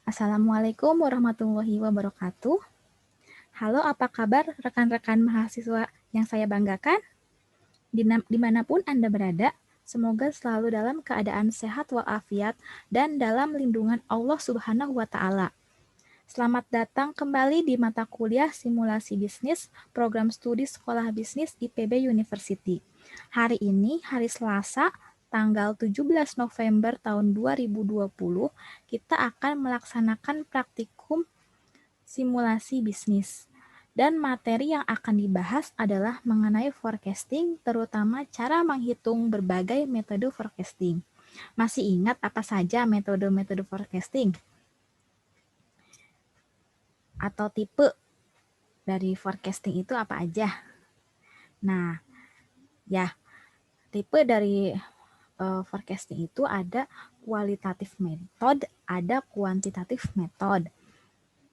Assalamualaikum warahmatullahi wabarakatuh. Halo, apa kabar rekan-rekan mahasiswa yang saya banggakan? Dimanapun Anda berada, semoga selalu dalam keadaan sehat walafiat dan dalam lindungan Allah Subhanahu wa Ta'ala. Selamat datang kembali di mata kuliah Simulasi Bisnis, Program Studi Sekolah Bisnis IPB University. Hari ini, hari Selasa, tanggal 17 November tahun 2020, kita akan melaksanakan praktikum simulasi bisnis. Dan materi yang akan dibahas adalah mengenai forecasting, terutama cara menghitung berbagai metode forecasting. Masih ingat apa saja metode-metode forecasting? Atau tipe dari forecasting itu apa aja? Nah, ya, tipe dari forecasting itu ada kualitatif method, ada kuantitatif method.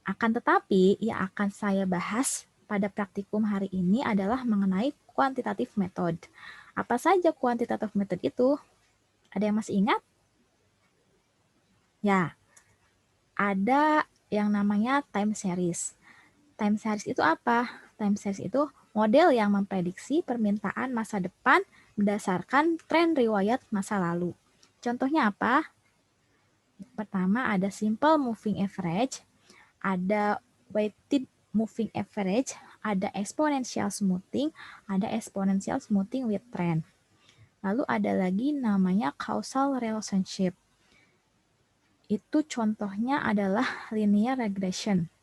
Akan tetapi, yang akan saya bahas pada praktikum hari ini adalah mengenai kuantitatif method. Apa saja kuantitatif method itu? Ada yang masih ingat? Ya, ada yang namanya time series. Time series itu apa? Time series itu model yang memprediksi permintaan masa depan berdasarkan tren riwayat masa lalu. Contohnya apa? Pertama ada simple moving average, ada weighted moving average, ada exponential smoothing, ada exponential smoothing with trend. Lalu ada lagi namanya causal relationship. Itu contohnya adalah linear regression.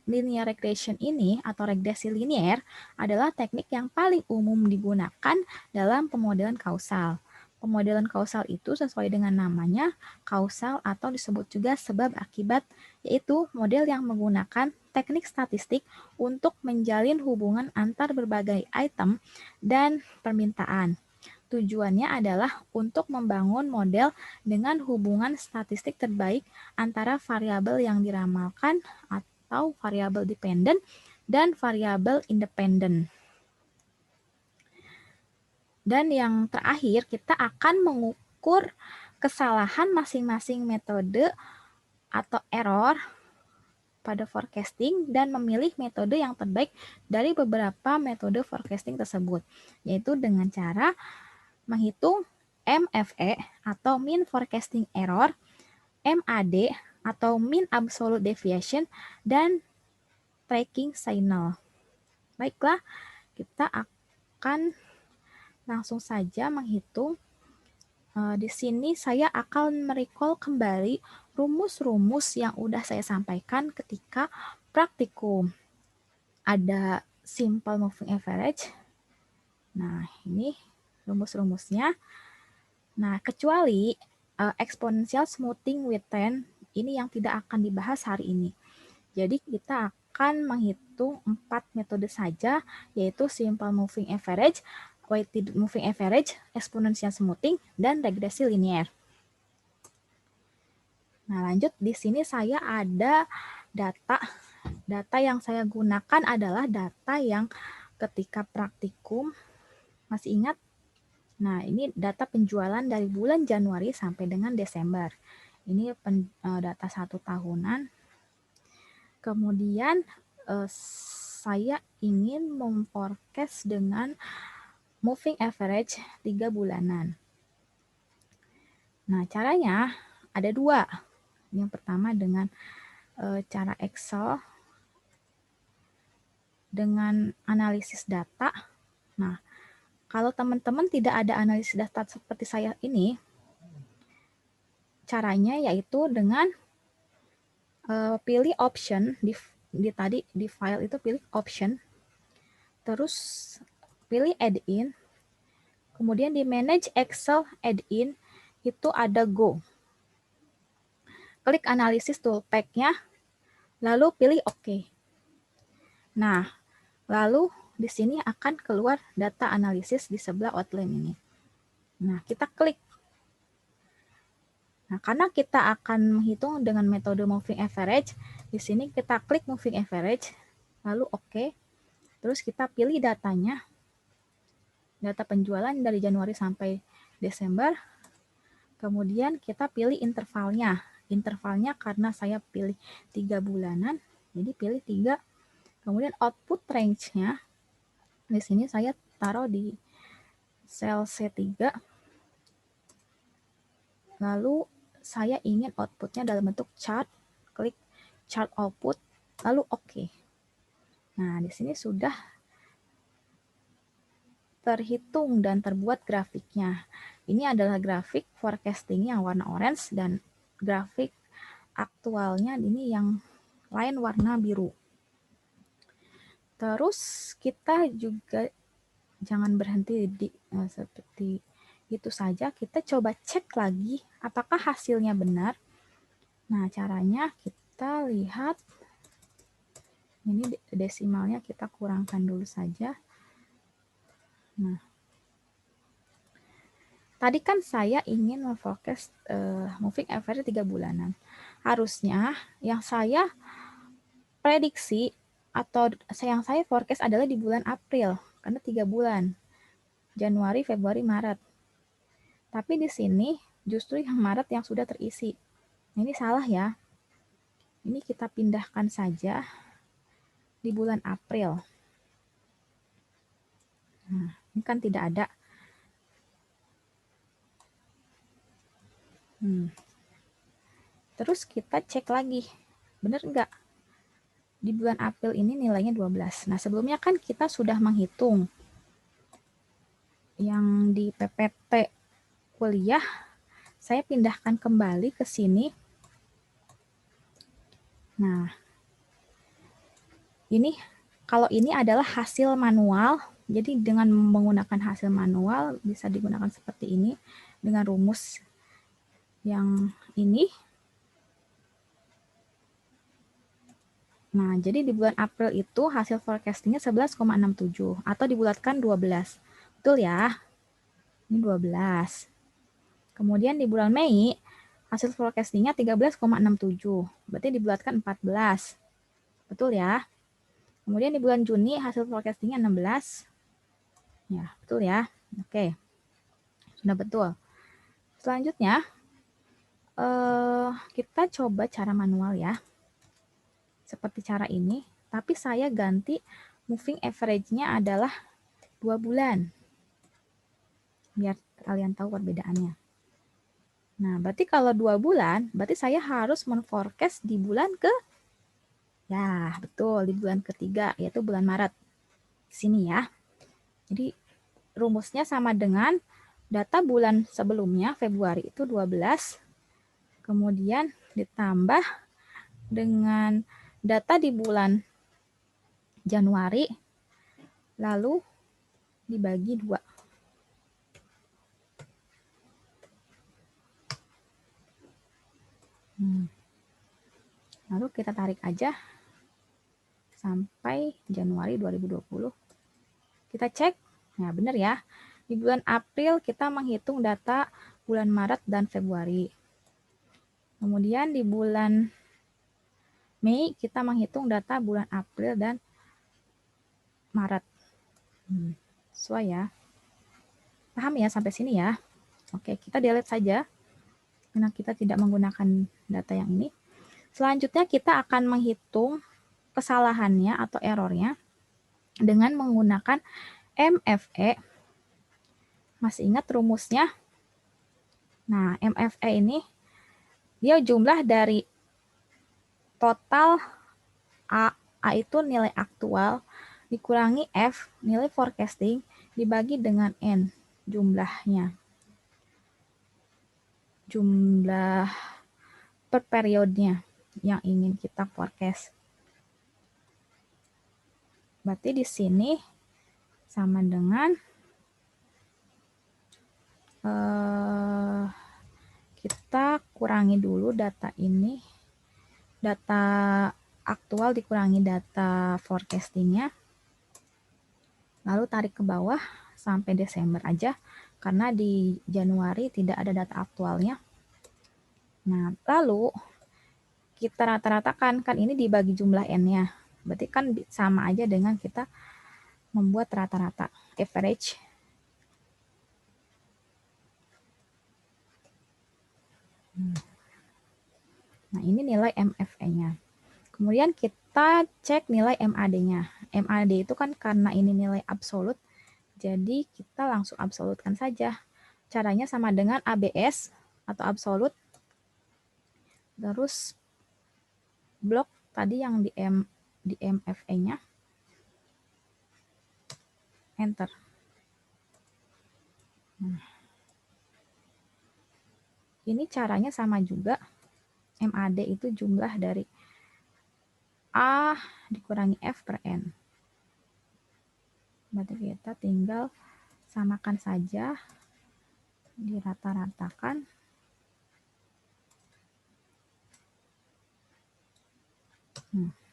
Linear regression ini atau regresi linear adalah teknik yang paling umum digunakan dalam pemodelan kausal. Pemodelan kausal itu sesuai dengan namanya, kausal atau disebut juga sebab akibat, yaitu model yang menggunakan teknik statistik untuk menjalin hubungan antar berbagai item dan permintaan. Tujuannya adalah untuk membangun model dengan hubungan statistik terbaik antara variabel yang diramalkan atau variabel dependent dan variabel independen. Dan yang terakhir, kita akan mengukur kesalahan masing-masing metode atau error pada forecasting dan memilih metode yang terbaik dari beberapa metode forecasting tersebut, yaitu dengan cara menghitung MFE atau mean forecasting error, MAD atau mean absolute deviation, dan tracking signal. Baiklah, kita akan langsung saja menghitung. Di sini saya akan merecall kembali rumus-rumus yang udah saya sampaikan ketika praktikum. Ada simple moving average. Nah, ini rumus-rumusnya. Nah, kecuali exponential smoothing with trend, ini yang tidak akan dibahas hari ini. Jadi kita akan menghitung 4 metode saja, yaitu simple moving average, weighted moving average, exponential smoothing, dan regresi linear. Nah, lanjut di sini saya ada data. Data yang saya gunakan adalah data yang ketika praktikum, masih ingat? Nah, ini data penjualan dari bulan Januari sampai dengan Desember. Ini data 1 tahunan. Kemudian saya ingin memforecast dengan moving average 3 bulanan. Nah, caranya ada 2. Yang pertama dengan cara Excel dengan analisis data. Nah, kalau teman-teman tidak ada analisis data seperti saya ini, caranya yaitu dengan pilih option di file itu pilih option, terus pilih add-in, kemudian di manage Excel add-in itu ada Go. Klik analisis toolpack-nya, lalu pilih OK. Nah, lalu di sini akan keluar data analisis di sebelah outline ini. Nah, kita klik. Nah, karena kita akan menghitung dengan metode moving average, di sini kita klik moving average, lalu OK. Terus kita pilih datanya, data penjualan dari Januari sampai Desember. Kemudian kita pilih intervalnya. intervalnya karena saya pilih 3 bulanan, jadi pilih 3. Kemudian output range-nya, di sini saya taruh di sel C3. Lalu saya ingin outputnya dalam bentuk chart, klik chart output, lalu oke. Nah, di sini sudah terhitung dan terbuat grafiknya. Ini adalah grafik forecasting yang warna orange dan grafik aktualnya ini yang lain warna biru. Terus kita juga jangan berhenti di seperti itu saja, kita coba cek lagi apakah hasilnya benar. Nah, caranya kita lihat, ini desimalnya kita kurangkan dulu saja. Nah, tadi kan saya ingin memfokus moving average 3 bulanan. Harusnya yang saya prediksi atau yang saya forecast adalah di bulan April, karena 3 bulan. Januari, Februari, Maret. Tapi di sini justru yang Maret yang sudah terisi. Nah, ini salah ya. Ini kita pindahkan saja di bulan April. Nah, ini kan tidak ada. Terus kita cek lagi. Benar enggak? Di bulan April ini nilainya 12. Nah, sebelumnya kan kita sudah menghitung yang di PPT kuliah. Saya pindahkan kembali ke sini. Nah, ini kalau ini adalah hasil manual. Jadi dengan menggunakan hasil manual bisa digunakan seperti ini dengan rumus yang ini. Nah, jadi di bulan April itu hasil forecastingnya 11,67 atau dibulatkan 12. Betul ya? Ini 12. Kemudian di bulan Mei hasil forecastingnya 13,67. Berarti dibulatkan 14. Betul ya? Kemudian di bulan Juni hasil forecastingnya 16. Ya, betul ya? Oke. Sudah betul. Selanjutnya, kita coba cara manual ya. Seperti cara ini, tapi saya ganti moving average-nya adalah 2 bulan. Biar kalian tahu perbedaannya. Nah, berarti kalau 2 bulan, berarti saya harus men-forecast di bulan ya, betul, di bulan ketiga, yaitu bulan Maret. Sini ya. Jadi, rumusnya sama dengan data bulan sebelumnya, Februari itu 12, kemudian ditambah dengan data di bulan Januari, lalu dibagi 2. Lalu kita tarik aja sampai Januari 2020. Kita cek, nah benar ya. Di bulan April kita menghitung data bulan Maret dan Februari. Kemudian di bulan Mei kita menghitung data bulan April dan Maret. Sesuai ya. Paham ya sampai sini ya? Oke, kita delete saja. Karena kita tidak menggunakan data yang ini. Selanjutnya kita akan menghitung kesalahannya atau errornya dengan menggunakan MFE. Masih ingat rumusnya? Nah, MFE ini dia jumlah dari total A itu nilai aktual, dikurangi F, nilai forecasting, dibagi dengan N, jumlahnya. Jumlah per periodenya yang ingin kita forecast. Berarti di sini sama dengan kita kurangi dulu data ini, data aktual dikurangi data forecastingnya, lalu tarik ke bawah sampai Desember aja, karena di Januari tidak ada data aktualnya. Nah, lalu kita rata-ratakan, kan ini dibagi jumlah N-nya, berarti kan sama aja dengan kita membuat rata-rata, average. Nah, ini nilai MFE-nya. Kemudian kita cek nilai MAD-nya. MAD itu kan karena ini nilai absolut, jadi kita langsung absolutkan saja. Caranya sama dengan ABS atau absolut. Terus blok tadi yang di MFE-nya. Enter. Nah, ini caranya sama juga. MAD itu jumlah dari A dikurangi F per N. Berarti kita tinggal samakan saja, dirata-ratakan.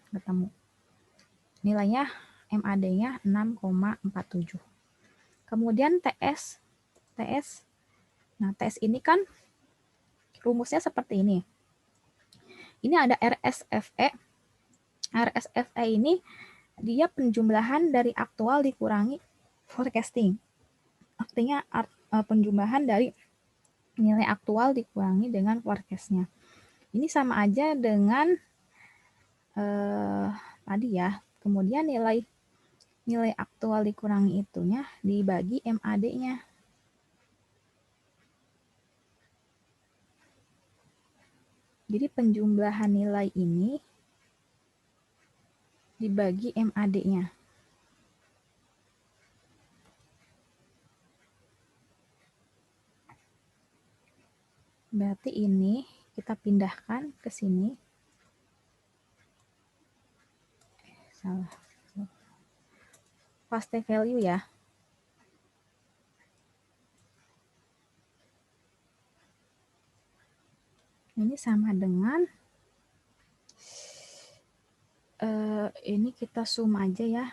Ketemu. Nilainya MAD-nya 6,47. Kemudian TS. Nah, TS ini kan rumusnya seperti ini. Ini ada RSFE. RSFE ini dia penjumlahan dari aktual dikurangi forecasting. Artinya penjumlahan dari nilai aktual dikurangi dengan forecast-nya. Ini sama aja dengan tadi ya. Kemudian nilai aktual dikurangi itunya dibagi MAD-nya. Jadi penjumlahan nilai ini dibagi MAD-nya. Berarti ini kita pindahkan ke sini. Salah. Paste value ya. Ini sama dengan ini kita zoom aja ya.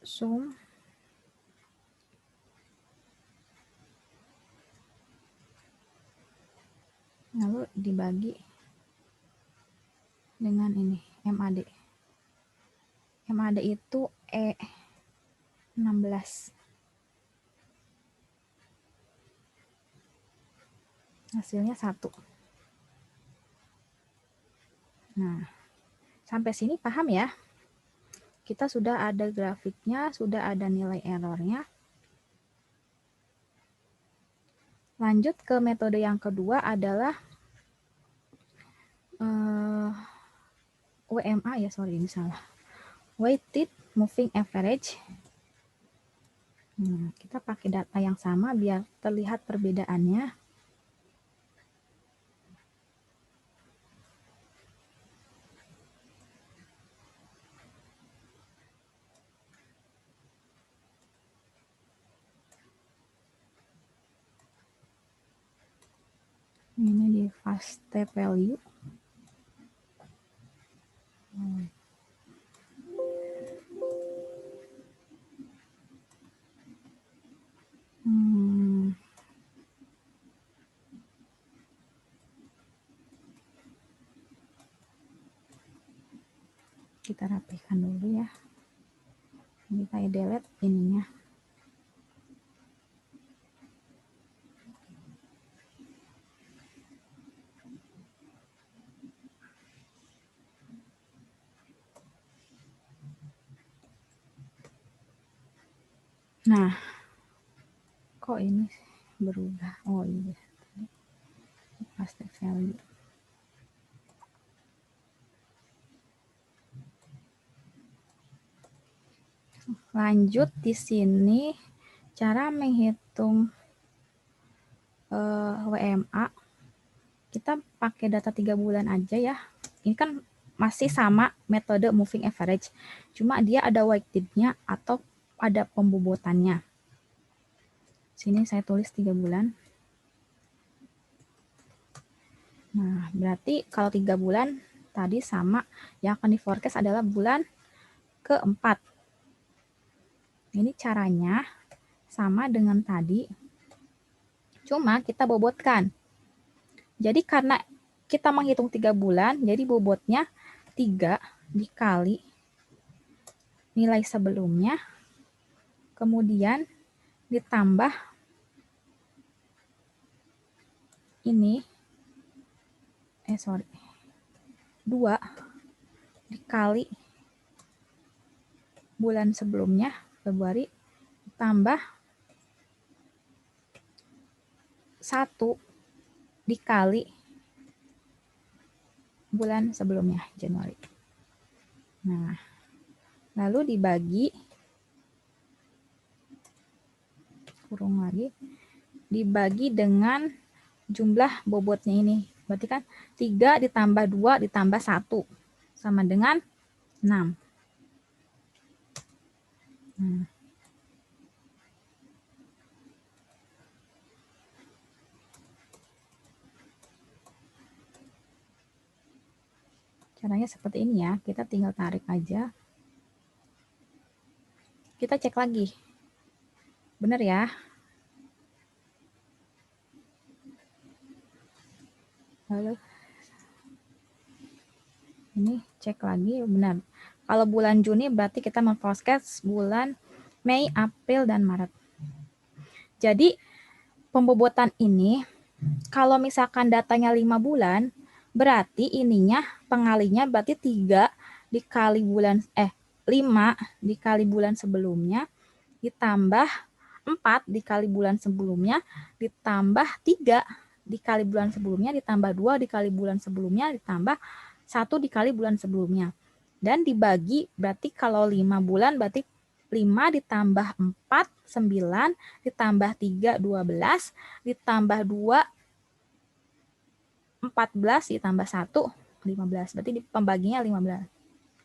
Zoom. Lalu dibagi dengan ini, MAD. MAD itu E16. Hasilnya 1. Nah, sampai sini paham ya? Kita sudah ada grafiknya, sudah ada nilai errornya. Lanjut ke metode yang kedua adalah WMA ya, sorry ini salah. Weighted Moving Average. Kita pakai data yang sama biar terlihat perbedaannya. Ini di Paste value. Kita rapikan dulu ya. Ini saya delete ininya. Nah, kok ini berubah? Oh iya, Paste value. Lanjut di sini cara menghitung WMA. Kita pakai data 3 bulan aja ya. Ini kan masih sama metode moving average. Cuma dia ada weighted-nya atau ada pembobotannya. Sini saya tulis 3 bulan. Nah, berarti kalau 3 bulan tadi sama, yang akan di forecast adalah bulan keempat. Ini caranya sama dengan tadi, cuma kita bobotkan. Jadi karena kita menghitung 3 bulan, jadi bobotnya 3 dikali nilai sebelumnya, kemudian ditambah ini 2 dikali bulan sebelumnya, Februari, tambah 1 dikali bulan sebelumnya, Januari. Nah, lalu dibagi, kurung lagi, dibagi dengan jumlah bobotnya ini. Berarti kan 3 ditambah 2 ditambah 1 sama dengan 6. Caranya seperti ini ya, kita tinggal tarik aja. Kita cek lagi. Benar ya? Lalu ini cek lagi, benar. Kalau bulan Juni berarti kita memforecast bulan Mei, April, dan Maret. Jadi pembobotan ini, kalau misalkan datanya 5 bulan, berarti ininya pengalinya berarti 3 dikali bulan, 5 dikali bulan sebelumnya, ditambah 4 dikali bulan sebelumnya, ditambah 3 dikali bulan sebelumnya, ditambah 2 dikali bulan sebelumnya, ditambah 1 dikali bulan sebelumnya. Dan dibagi, berarti kalau 5 bulan, berarti 5 ditambah 4, 9, ditambah 3, 12, ditambah 2, 14, ditambah 1, 15. Berarti pembaginya 15.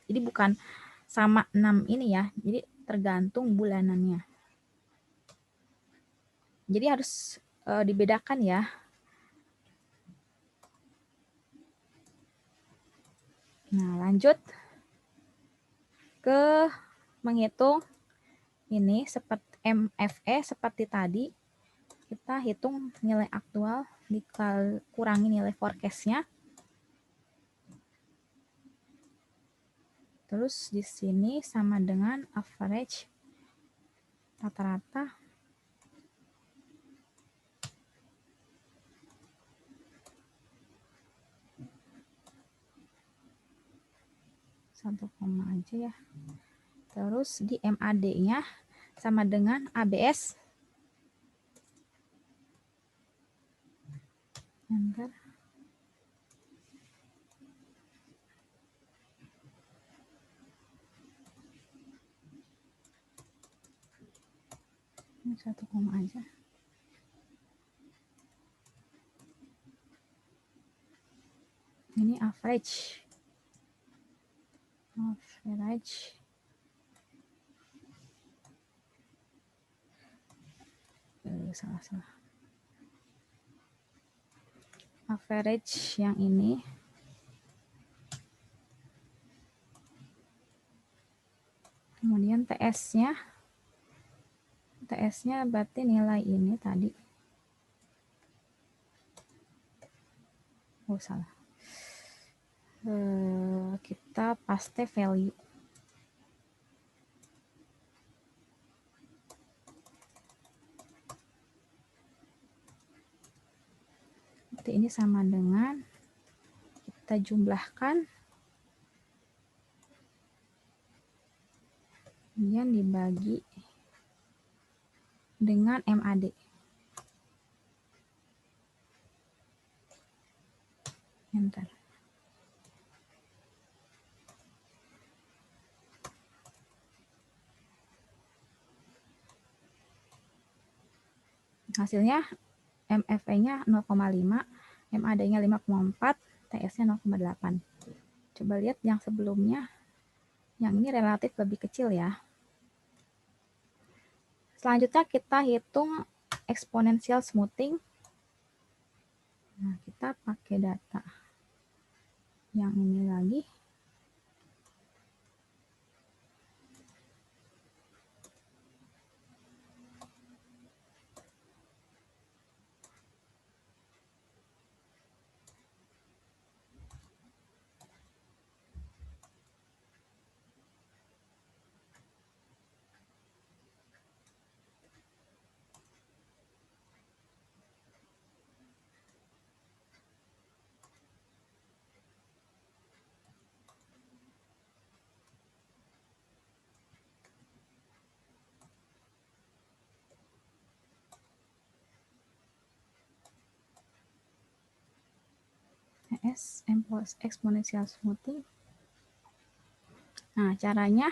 Jadi bukan sama 6 ini ya, jadi tergantung bulanannya. Jadi harus dibedakan ya. Nah, lanjut ke menghitung ini seperti MFE seperti tadi. Kita hitung nilai aktual dikurangi nilai forecast-nya. Terus di sini sama dengan average rata-rata 1, aja ya. Terus di MAD-nya sama dengan ABS. Enter. Ini 1, aja. Ini average. Salah. Average yang ini. Kemudian TS-nya. TS-nya berarti nilai ini tadi. Oh, salah. Kita paste value. Berarti ini sama dengan kita jumlahkan, kemudian dibagi dengan MAD. Enter. Hasilnya MFE-nya 0,5, MAD-nya 5,4, TS-nya 0,8. Coba lihat yang sebelumnya, yang ini relatif lebih kecil ya. Selanjutnya kita hitung exponential smoothing. Nah, kita pakai data yang ini lagi. exponential smoothing. Nah, caranya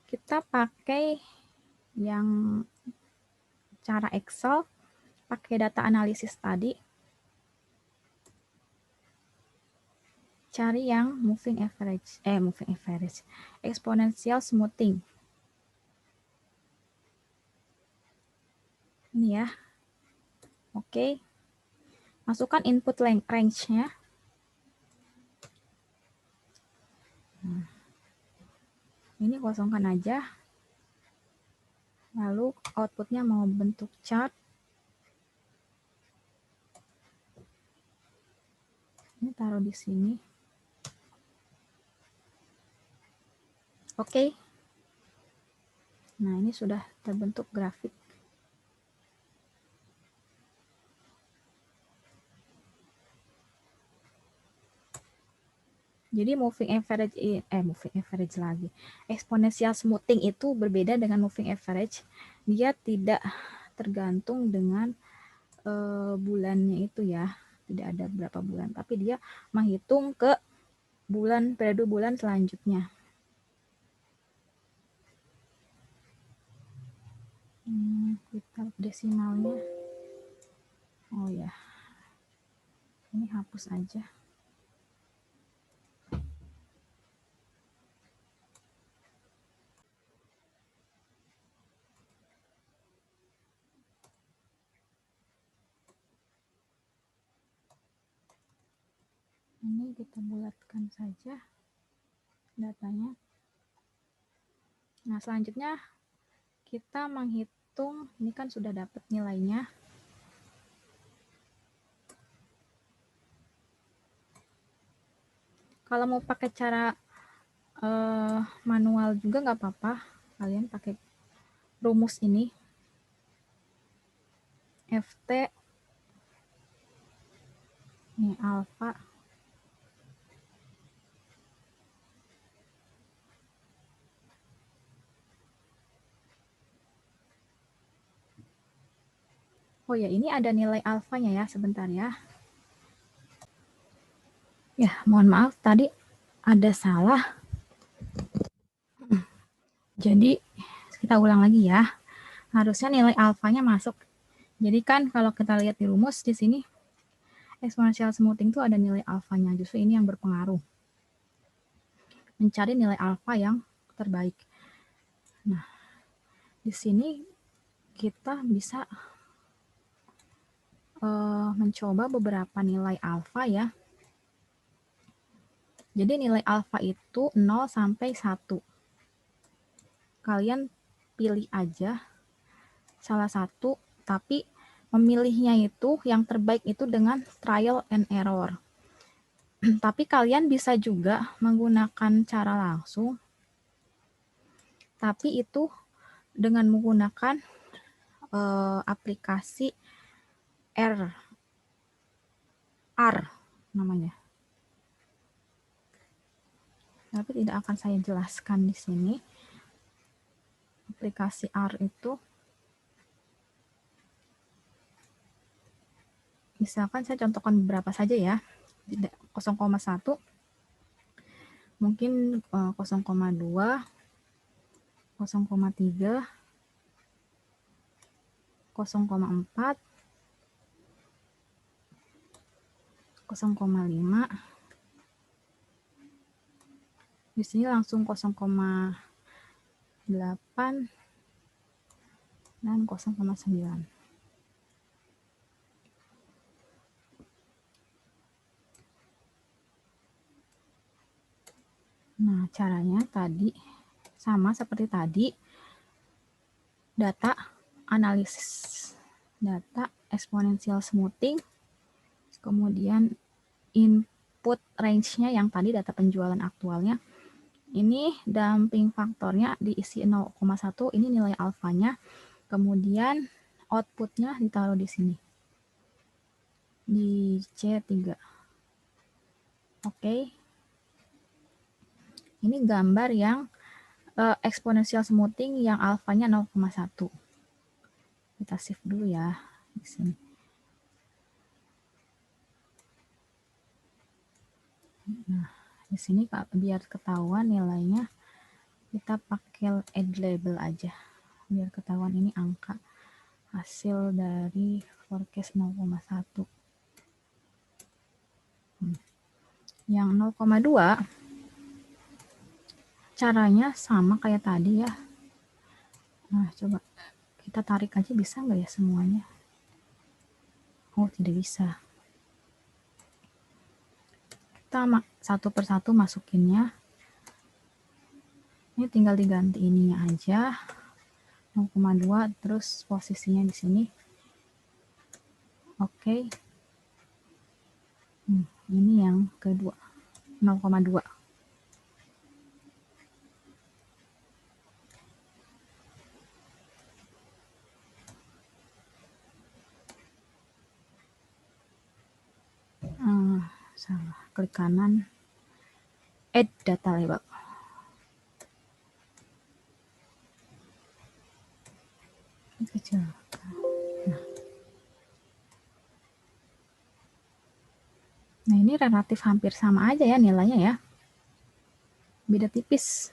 kita pakai yang cara Excel, pakai data analisis tadi, cari yang moving average, exponential smoothing. Ini ya. Oke. Masukkan input range-nya. Nah, ini kosongkan aja. Lalu outputnya mau bentuk chart. Ini taruh di sini. Oke. Nah, ini sudah terbentuk grafik. Jadi moving average lagi. Exponential smoothing itu berbeda dengan moving average. Dia tidak tergantung dengan bulannya itu ya. Tidak ada berapa bulan, tapi dia menghitung ke periode bulan selanjutnya. Kita desimalnya. Oh ya. Ini hapus aja. Ini kita bulatkan saja datanya. Nah, selanjutnya kita menghitung, ini kan sudah dapat nilainya. Kalau mau pakai cara manual juga nggak apa-apa, kalian pakai rumus ini. FT ini alfa oh ya, ini ada nilai alfanya ya, sebentar ya. Ya, mohon maaf tadi ada salah. Jadi kita ulang lagi ya. Harusnya nilai alfanya masuk. Jadi kan kalau kita lihat di rumus di sini exponential smoothing itu ada nilai alfanya. Justru ini yang berpengaruh. Mencari nilai alfa yang terbaik. Nah, di sini kita bisa mencoba beberapa nilai alfa ya. Jadi nilai alfa itu 0 sampai 1. Kalian pilih aja salah satu, tapi memilihnya itu yang terbaik itu dengan trial and error. Tapi kalian bisa juga menggunakan cara langsung, tapi itu dengan menggunakan aplikasi R namanya. Tapi tidak akan saya jelaskan di sini. Aplikasi R itu, misalkan saya contohkan beberapa saja ya. 0,1, mungkin 0,2, 0,3, 0,4, 0,5. Di sini langsung 0,8 dan 0,9. Nah, caranya tadi sama seperti tadi. Data analisis, data exponential smoothing, kemudian input range-nya yang tadi data penjualan aktualnya. Ini dumping faktornya diisi 0,1, ini nilai alfanya. Kemudian outputnya ditaruh di sini. Di C3. Oke. Ini gambar yang exponential smoothing yang alfanya 0,1. Kita save dulu ya di sini. Nah, di sini biar ketahuan nilainya, kita pakai add label aja. Biar ketahuan ini angka hasil dari forecast 0,1. Yang 0,2 caranya sama kayak tadi ya. Nah, coba kita tarik aja, bisa nggak ya semuanya? Oh, tidak bisa. Kita satu persatu masukinnya. Ini tinggal diganti ininya aja. 0,2 terus posisinya di sini. Oke. Ini yang kedua. 0,2. Salah, klik kanan, add data label. Kecil. Nah, ini relatif hampir sama aja ya nilainya ya. Beda tipis.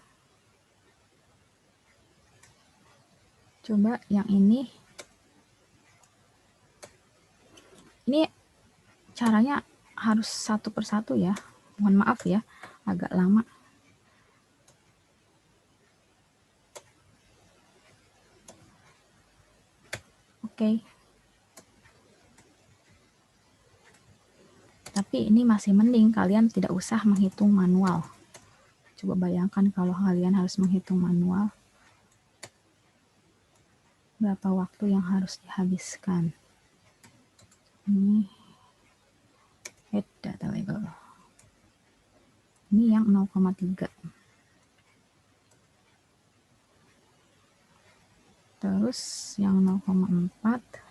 Coba yang ini. Ini caranya harus satu persatu ya. Mohon maaf ya, agak lama. Oke. Tapi ini masih mending kalian tidak usah menghitung manual. Coba bayangkan kalau kalian harus menghitung manual, berapa waktu yang harus dihabiskan. Ini add data label. Ini yang 0,3. Terus yang 0,4.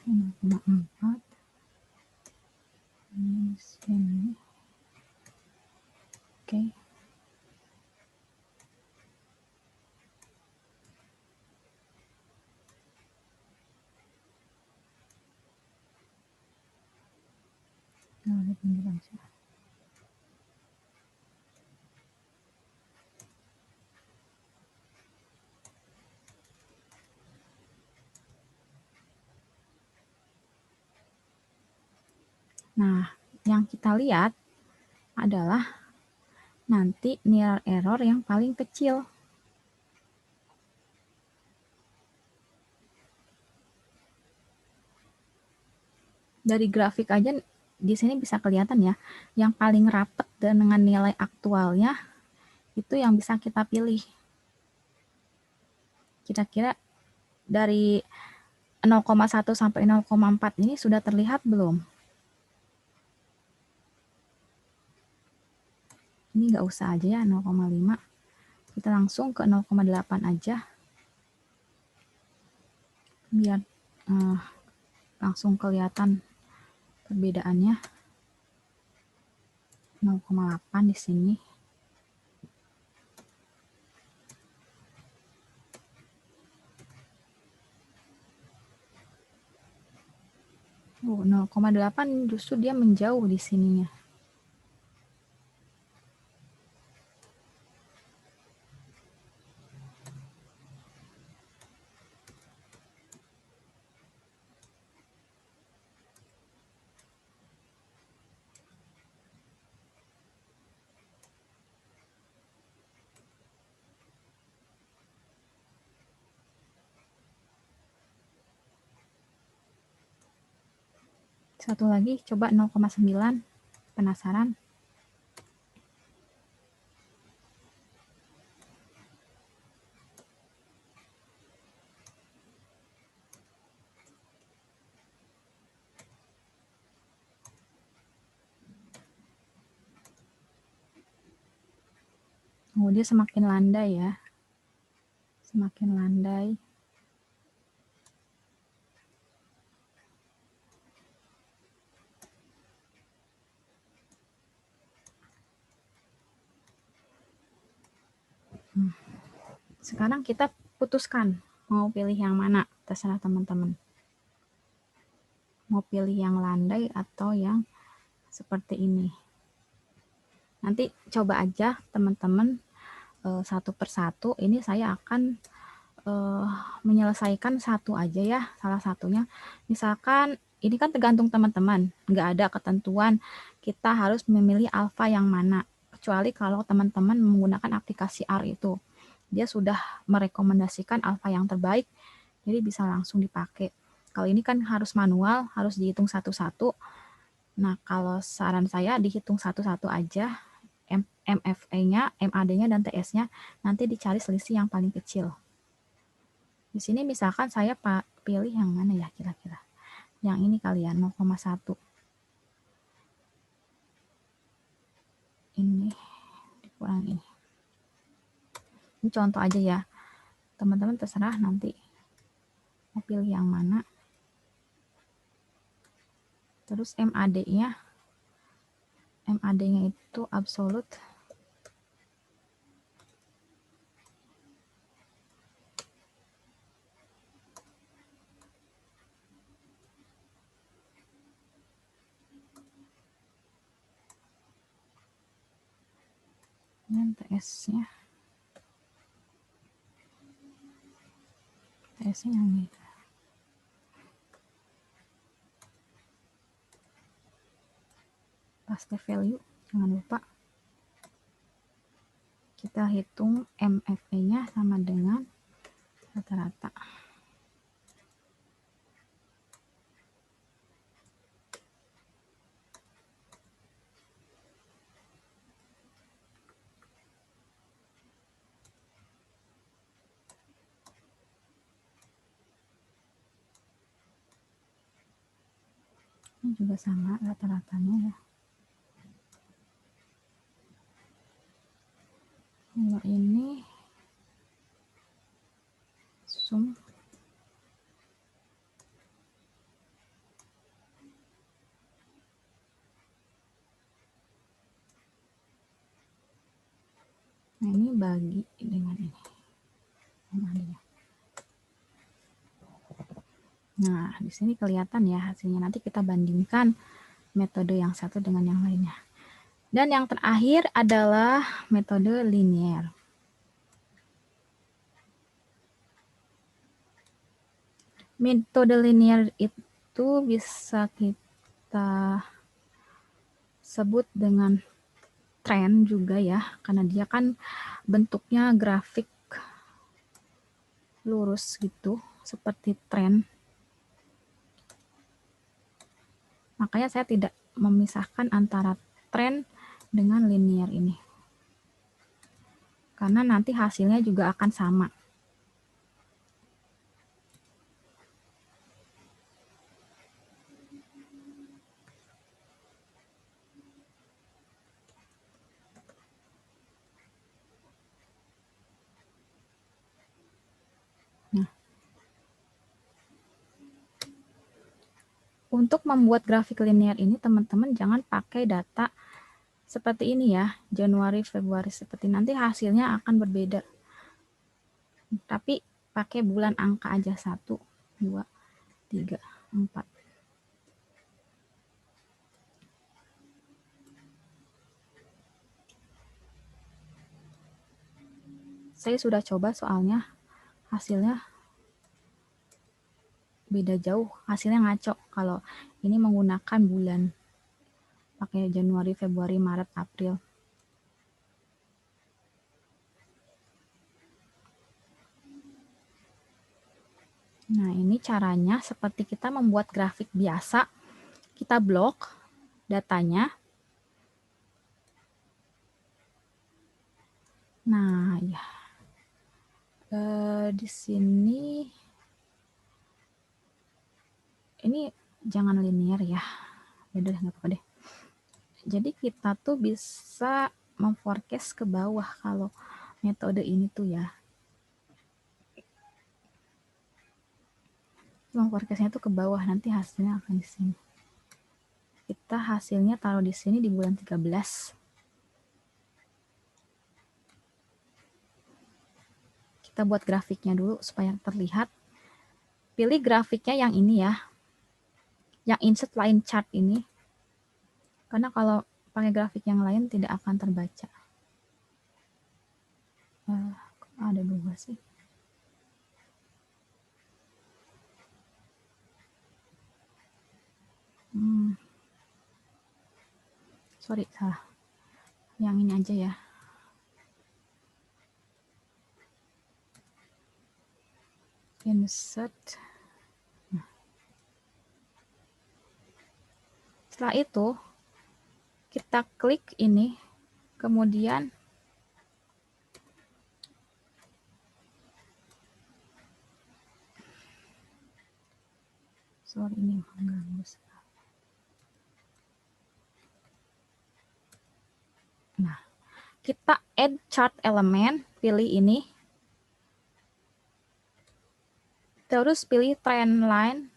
0,4. Ini sini. Oke. Nah, pinggir aja. Nah, yang kita lihat adalah nanti nilai error yang paling kecil. Dari grafik aja di sini bisa kelihatan ya, yang paling rapat dengan nilai aktualnya itu yang bisa kita pilih. Kira-kira dari 0,1 sampai 0,4 ini sudah terlihat belum? Ini nggak usah aja ya 0,5. Kita langsung ke 0,8 aja. Biar langsung kelihatan perbedaannya. 0,8 di sini. 0,8 justru dia menjauh di sininya. Satu lagi, coba 0,9. Penasaran? Oh, dia semakin landai ya. Semakin landai. Sekarang kita putuskan mau pilih yang mana. terserah teman-teman. Mau pilih yang landai atau yang seperti ini. Nanti coba aja teman-teman satu persatu. Ini saya akan menyelesaikan satu aja ya, salah satunya. Misalkan ini kan tergantung teman-teman, nggak ada ketentuan kita harus memilih alfa yang mana. Kecuali kalau teman-teman menggunakan aplikasi R itu. Dia sudah merekomendasikan alfa yang terbaik, jadi bisa langsung dipakai. Kalau ini kan harus manual, harus dihitung satu-satu. Nah, kalau saran saya dihitung satu-satu aja, MFA-nya, MAD-nya, dan TS-nya, nanti dicari selisih yang paling kecil. Di sini misalkan saya pilih yang mana ya kira-kira? Yang ini kali ya, 0,1. Ini dikurang ini. Ini contoh aja ya. Teman-teman terserah nanti mau pilih yang mana. Terus MAD-nya itu absolut. Dan TS-nya yang ini. Paste value, jangan lupa. Kita hitung MFA-nya sama dengan rata-rata. Ini juga sama rata-ratanya ya. Kalau ini sum nah ini bagi dengan ini. Nah, di sini kelihatan ya hasilnya. Nanti kita bandingkan metode yang satu dengan yang lainnya. Dan yang terakhir adalah metode linear. Metode linear itu bisa kita sebut dengan tren juga ya, karena dia kan bentuknya grafik lurus gitu, seperti tren. Makanya saya tidak memisahkan antara tren dengan linear ini. Karena nanti hasilnya juga akan sama. Nah, untuk membuat grafik linear ini teman-teman jangan pakai data seperti ini ya, Januari, Februari, seperti nanti hasilnya akan berbeda. Tapi pakai bulan angka aja, 1, 2, 3, 4. Saya sudah coba soalnya hasilnya beda jauh, hasilnya ngaco kalau ini menggunakan bulan. Pakai Januari, Februari, Maret, April. Nah, ini caranya seperti kita membuat grafik biasa. Kita blok datanya. Nah, ya. Di sini ini jangan linear ya. Ya udah nggak apa-apa deh. Jadi kita tuh bisa memforecast ke bawah kalau metode ini tuh ya. Memforecastnya tuh ke bawah, nanti hasilnya akan di sini. Kita hasilnya taruh di sini di bulan 13. Kita buat grafiknya dulu supaya terlihat. pilih grafiknya yang ini ya, yang insert line chart ini, karena kalau pakai grafik yang lain tidak akan terbaca. Ada dua sih. Sorry, salah. Yang ini aja ya. Insert. Nah. Setelah itu, kita klik ini, kemudian sorry ini mengganggu. Nah, kita add chart element, pilih ini. Terus pilih trend line,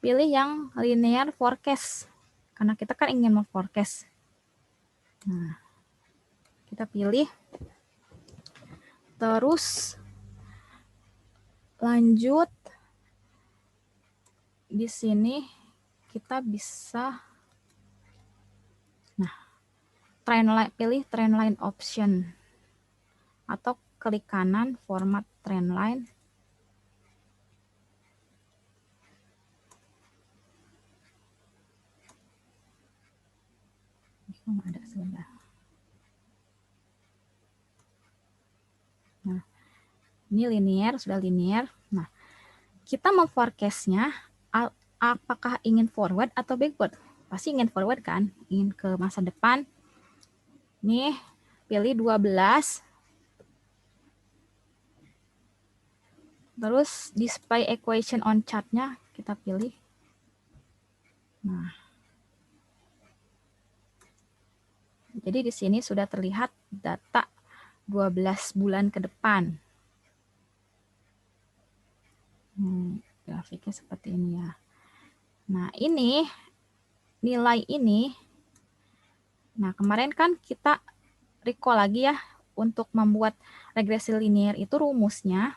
pilih yang linear forecast. Karena kita kan ingin forecast. Nah, kita pilih. Terus lanjut di sini kita bisa trend line, pilih trend line option atau klik kanan format trend line. Ada sebentar. Nah, ini linear, sudah linear. Nah, kita mau forecast-nya apakah ingin forward atau backward? Pasti ingin forward kan, ingin ke masa depan. Nih, pilih 12. Terus display equation on chart-nya kita pilih. Nah, jadi di sini sudah terlihat data 12 bulan ke depan. Grafiknya seperti ini ya. Nah, ini nilai ini. Nah, kemarin kan kita recall lagi ya, untuk membuat regresi linear itu rumusnya.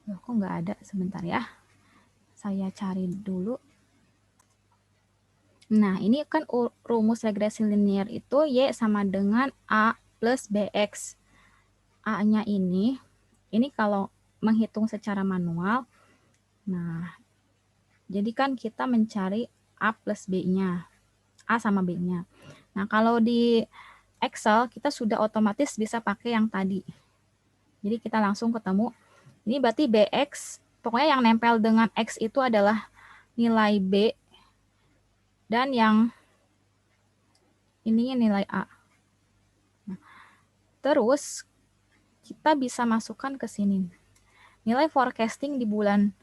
Loh, kok nggak ada? Sebentar ya. Saya cari dulu. Nah, ini kan rumus regresi linear itu Y sama dengan A plus BX. A-nya ini kalau menghitung secara manual, nah, jadi kan kita mencari A plus B-nya, A sama B-nya. Nah, kalau di Excel, kita sudah otomatis bisa pakai yang tadi. Jadi kita langsung ketemu, ini berarti BX, pokoknya yang nempel dengan X itu adalah nilai B, dan yang ininya nilai A. Nah, terus, kita bisa masukkan ke sini. Nilai forecasting di bulan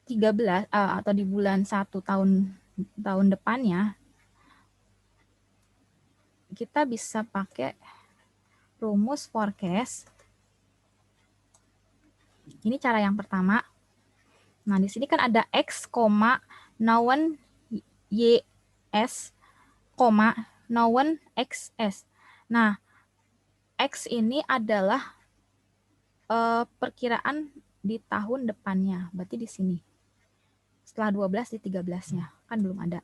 13 atau di bulan 1 tahun depannya, kita bisa pakai rumus forecast. Ini cara yang pertama. Nah, di sini kan ada X, known YS, known XS. Nah, X ini adalah perkiraan di tahun depannya. Berarti di sini. Setelah 12 di 13-nya. Kan belum ada.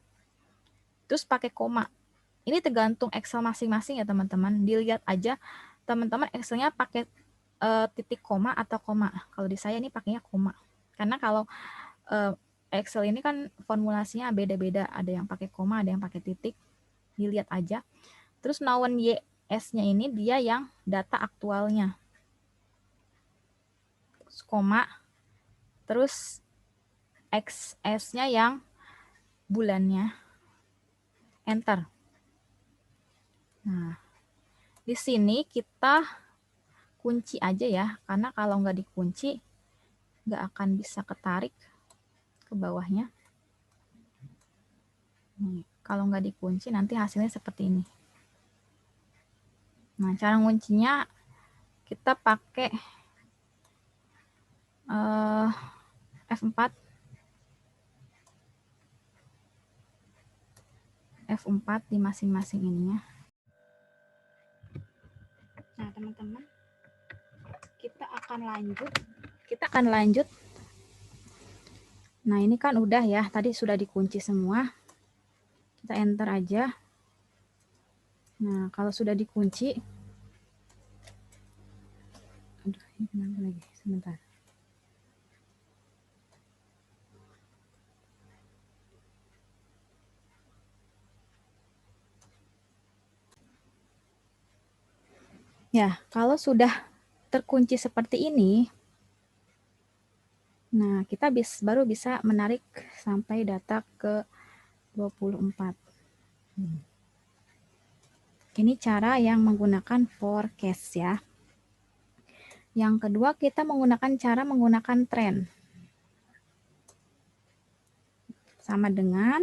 Terus pakai koma. Ini tergantung Excel masing-masing ya teman-teman. Dilihat aja teman-teman Excelnya pakai titik koma atau koma. Kalau di saya ini pakainya koma. Karena kalau Excel ini kan formulasinya beda-beda. Ada yang pakai koma, ada yang pakai titik. Dilihat aja. Terus known YS-nya ini dia yang data aktualnya. Terus koma. Terus XS-nya yang bulannya. Enter. Nah, di sini kita kunci aja ya, karena kalau nggak dikunci, nggak akan bisa ketarik ke bawahnya. Nih, kalau nggak dikunci, nanti hasilnya seperti ini. Nah, cara nguncinya kita pakai F4. F4 di masing-masing ininya. Nah, teman-teman, akan lanjut. Nah, ini kan udah ya, tadi sudah dikunci semua. Kita enter aja. Nah, kalau sudah dikunci, aduh, ini kenapa lagi? Sebentar. Ya, kalau sudah terkunci seperti ini, nah kita baru bisa menarik sampai data ke 24. Ini cara yang menggunakan forecast ya. Yang kedua, kita menggunakan trend. Sama dengan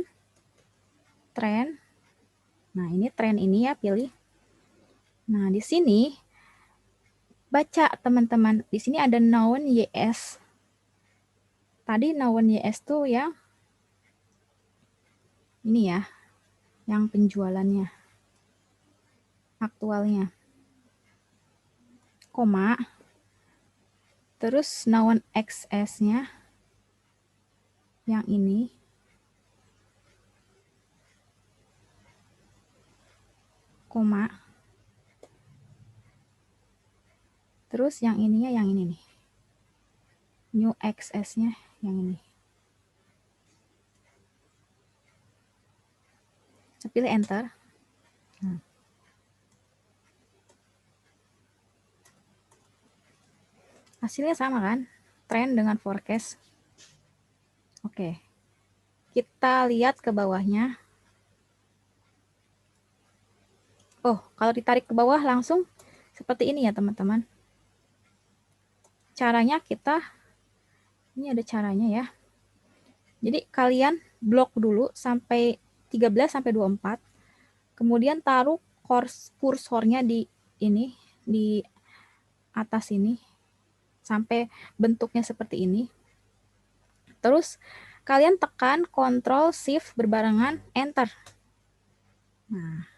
trend. Nah, ini trend ini ya, pilih. Nah, di sini baca teman-teman. Di sini ada noun YS. Tadi noun YS tuh yang ini ya, yang penjualannya, aktualnya. Koma. Terus noun XS-nya yang ini. Koma. Terus yang ininya yang ini nih. New XS-nya yang ini. Saya pilih enter. Nah. Hasilnya sama kan? Trend dengan forecast. Oke. Kita lihat ke bawahnya. Oh, kalau ditarik ke bawah langsung seperti ini ya teman-teman. Caranya ini ada caranya ya. Jadi kalian blok dulu sampai 13 sampai 24. Kemudian taruh kursornya di ini, di atas ini. Sampai bentuknya seperti ini. Terus kalian tekan Ctrl Shift berbarengan Enter. Nah,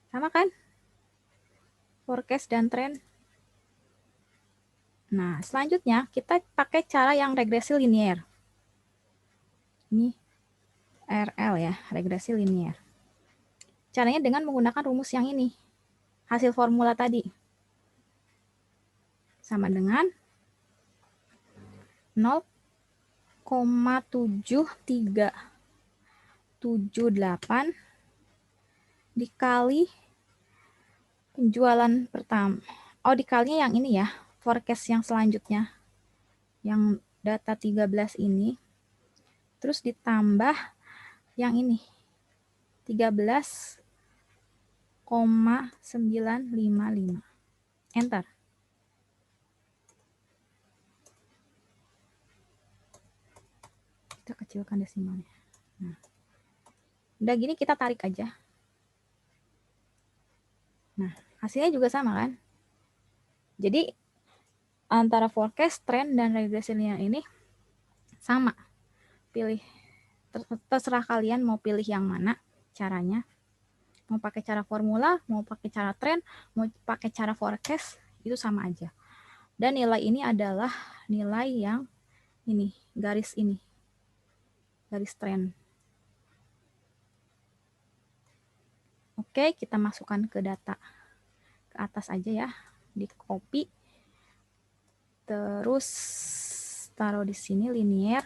sama kan? Forecast dan trend. Nah, selanjutnya kita pakai cara yang regresi linier. Ini RL ya, regresi linier. Caranya dengan menggunakan rumus yang ini. Hasil formula tadi. Sama dengan 0,7378 dikali penjualan pertama. Oh, dikalinya yang ini ya, forecast yang selanjutnya. Yang data 13 ini. Terus ditambah yang ini. 13,955. Enter. Kita kecilkan desimalnya. Nah. Udah gini kita tarik aja. Nah, hasilnya juga sama kan? Jadi antara forecast, trend, dan regresi linear ini sama. Pilih, terserah kalian mau pilih yang mana caranya. Mau pakai cara formula, mau pakai cara trend, mau pakai cara forecast, itu sama aja. Dan nilai ini adalah nilai yang ini, garis ini. Garis trend. Oke, kita masukkan ke data. Ke atas aja ya. Di copy. Terus taruh di sini linear.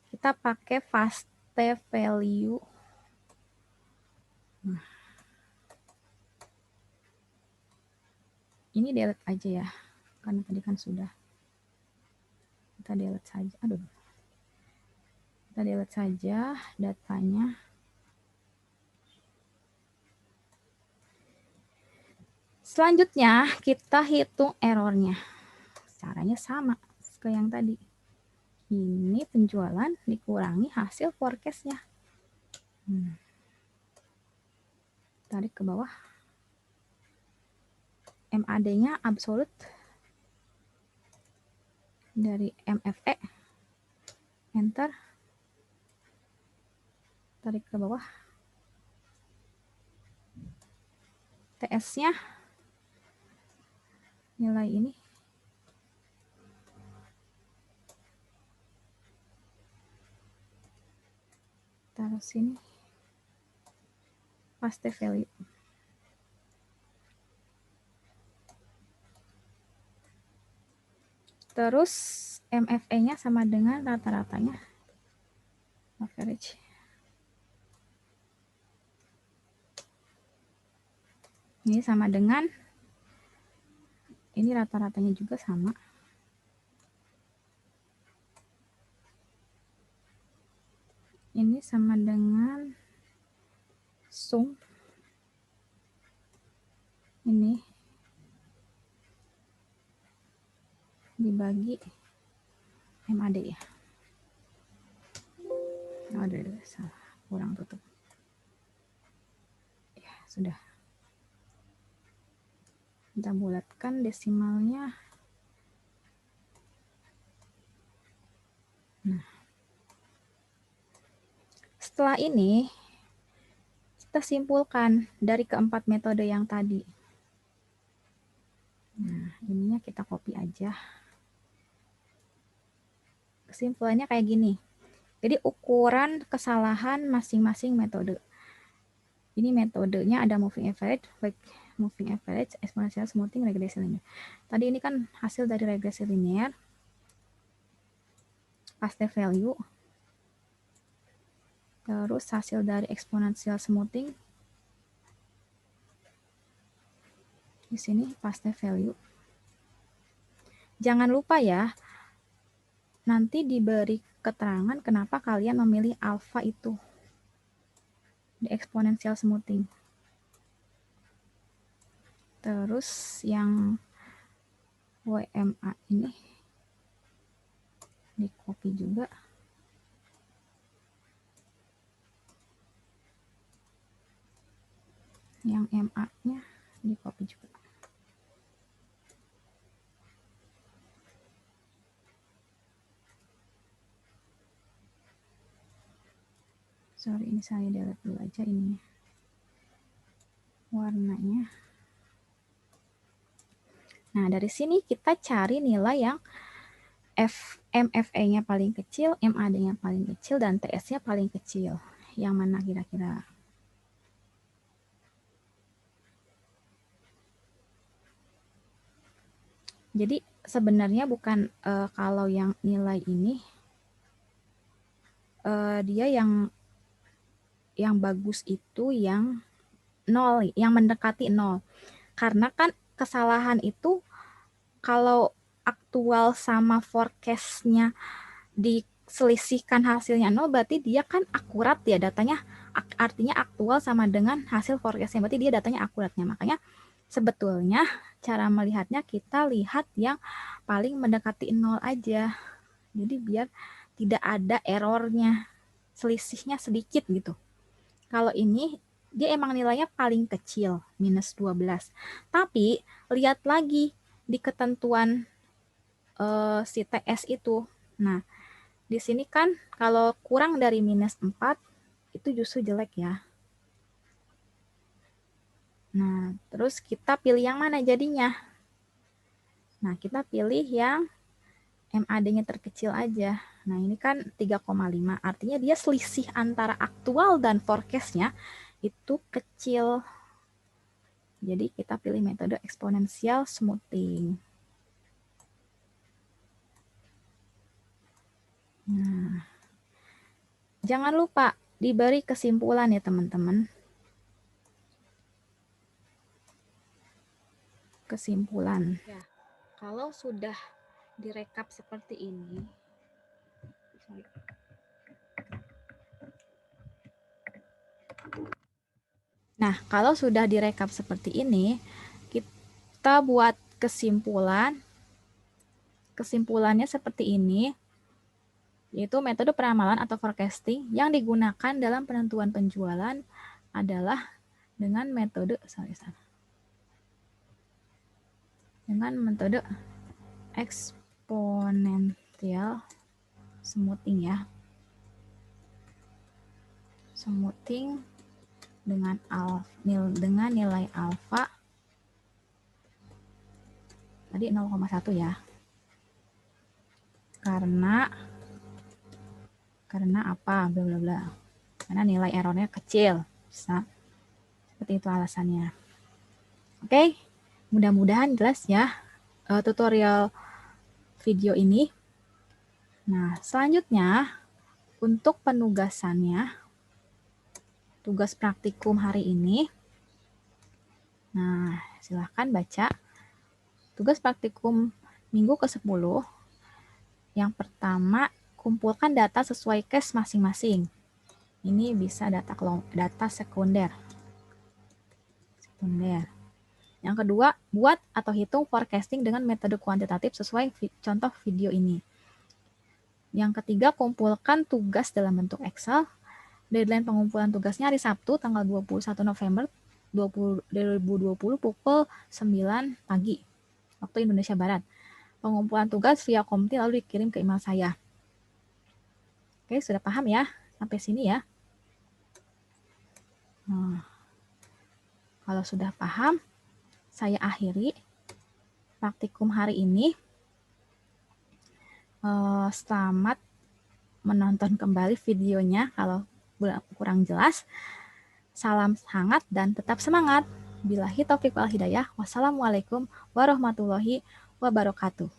Kita pakai fast value. Nah. Ini delete aja ya. Karena tadi kan sudah. Kita delete saja. Aduh. Kita delete saja datanya. Selanjutnya kita hitung errornya. Caranya sama ke yang tadi. Ini penjualan dikurangi hasil forecast-nya. Tarik ke bawah. MAD-nya absolute dari MFE. Enter. Tarik ke bawah. TS-nya nilai ini taruh sini. Paste value. Terus MFE-nya sama dengan rata-ratanya. Average. Ini sama dengan, ini rata-ratanya juga sama. Ini sama dengan sum. Ini dibagi MAD ya. Aduh, salah, kurang tutup. Ya, sudah. Kita bulatkan desimalnya. Nah. Setelah ini, kita simpulkan dari keempat metode yang tadi. Nah, ininya kita copy aja. Kesimpulannya kayak gini. Jadi ukuran kesalahan masing-masing metode. Ini metodenya ada moving average, exponential smoothing, regresi linear. Tadi ini kan hasil dari regresi linear, paste value, terus hasil dari exponential smoothing. Di sini paste value. Jangan lupa ya, nanti diberi keterangan kenapa kalian memilih alpha itu di exponential smoothing. Terus yang WMA ini di copy juga. Yang MA-nya di copy juga. Sorry, ini saya delete dulu aja ini warnanya. Nah, dari sini kita cari nilai yang MFE-nya paling kecil, MAD-nya paling kecil, dan TS-nya paling kecil. Yang mana kira-kira? Jadi sebenarnya bukan kalau yang nilai ini dia yang bagus itu yang 0, yang mendekati 0. Karena kan kesalahan itu kalau aktual sama forecast-nya diselisihkan hasilnya 0, berarti dia kan akurat ya datanya, artinya aktual sama dengan hasil forecast-nya, berarti dia datanya akuratnya. Makanya sebetulnya cara melihatnya kita lihat yang paling mendekati 0 aja. Jadi biar tidak ada errornya, selisihnya sedikit gitu. Kalau ini dia emang nilainya paling kecil, minus 12. Tapi lihat lagi di ketentuan si TS itu. Nah, di sini kan kalau kurang dari minus 4 itu justru jelek ya. Nah, terus kita pilih yang mana jadinya? Nah, kita pilih yang MAD-nya terkecil aja. Nah, ini kan 3,5. Artinya dia selisih antara aktual dan forecast-nya itu kecil. Jadi kita pilih metode exponential smoothing. Nah, jangan lupa diberi kesimpulan ya teman-teman. Kesimpulan. Ya, kalau sudah direkap seperti ini, nah kalau sudah direkap seperti ini, kita buat kesimpulan. Kesimpulannya seperti ini, yaitu metode peramalan atau forecasting yang digunakan dalam penentuan penjualan adalah dengan metode dengan metode exponential smoothing ya. Smoothing dengan nilai alfa tadi 0,1 ya. Karena apa? Bla bla bla. karena nilai errornya kecil. Bisa. Seperti itu alasannya. Oke, mudah-mudahan jelas ya tutorial video ini. Nah, selanjutnya untuk penugasannya, tugas praktikum hari ini. Nah, silahkan baca. Tugas praktikum minggu ke-10. Yang pertama, kumpulkan data sesuai case masing-masing. Ini bisa data sekunder. Yang kedua, buat atau hitung forecasting dengan metode kuantitatif sesuai contoh video ini. Yang ketiga, kumpulkan tugas dalam bentuk Excel. Deadline pengumpulan tugasnya hari Sabtu tanggal 21 November 2020 pukul 9 pagi waktu Indonesia Barat. Pengumpulan tugas via Komti lalu dikirim ke email saya. Oke, sudah paham ya? Sampai sini ya. Nah, kalau sudah paham, saya akhiri praktikum hari ini. Selamat menonton kembali videonya kalau kurang jelas. Salam hangat dan tetap semangat. Billahi taufiq wal hidayah. Wassalamualaikum warahmatullahi wabarakatuh.